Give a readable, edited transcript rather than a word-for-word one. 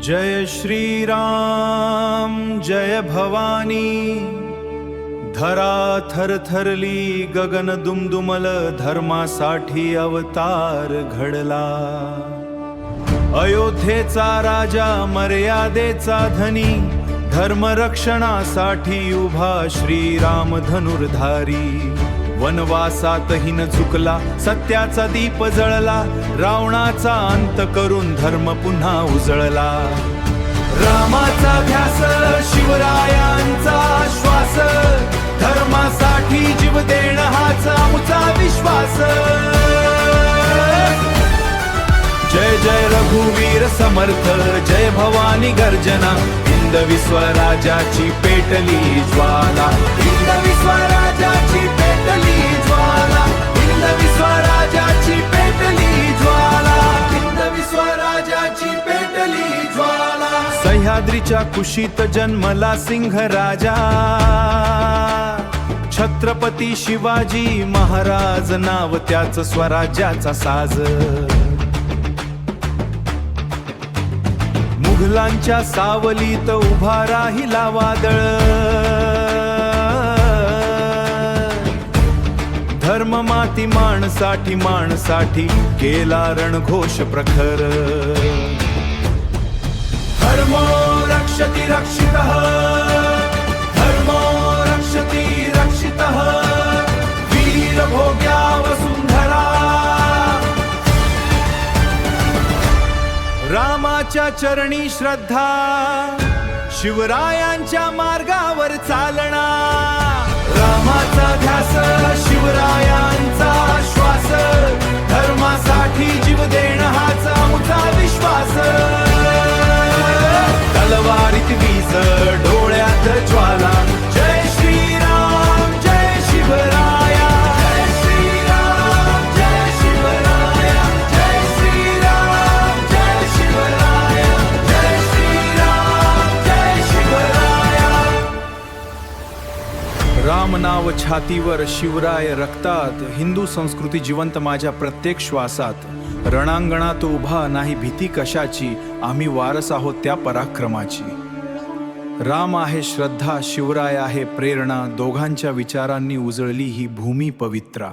जय श्री राम जय भवानी। धरा थरथरली गगन दुमदुमल, धर्मासाठी अवतार घडला। अयोध्येचा राजा मर्यादेचा धनी, धर्मरक्षणासाठी उभा श्रीराम धनुर्धारी। वनवासातही न चुकला, सत्याचा दीप जळला, रावणाचा अंत करून धर्म पुन्हा उजळला। रामाचा ध्यास शिवरायांचा श्वास, धर्मासाठी जीव देण हाच आमचा विश्वास। जय जय रघुवीर समर्थ, जय भवानी गर्जना, हिंदवी स्वराज्याची पेटली ज्वाला। हिंदवी स्वराज्याची पेटली ज्वाला, हिंदवी स्वराज्याची पेटली ज्वाला, हिंदवी स्वराज्याची पेटली ज्वाला। सह्याद्रीच्या कुशीत जन्मला सिंह राजा, छत्रपती शिवाजी महाराज नाव त्याच स्वराज्याचा साज। मुघलांच्या सावलीत उभा राहिला वादळ, धर्म माती माणसाठी माणसाठी केला रणघोष प्रखर। धर्मो रक्षति रक्षितः, धर्मो रक्षति रक्षितः, वीर भोग्या वसुंधरा। रामाच्या चरणी श्रद्धा, शिवरायांच्या मार्गावर चालना। रामाचा ध्यास शिवरायांचा श्वास, धर्मासाठी जीव देण हाच आमचा विश्वास। तलवारीत वीज डोळ्यात ज्वाला, जय श्रीराम जय शिवराया, जय श्रीराम जय शिवराया, जय श्रीराम जय शिवराया, जय श्रीराम जय शिवराया। राम नाव छातीवर, शिवराय रक्तात, हिंदू संस्कृती जिवंत माझ्या प्रत्येक श्वासात। रणांगणात उभा नाही भीती कशाची, आम्ही वारस आहोत त्या पराक्रमाची। राम आहे श्रद्धा, शिवराय आहे प्रेरणा, दोघांच्या विचारांनी उजळली ही भूमी पवित्रा।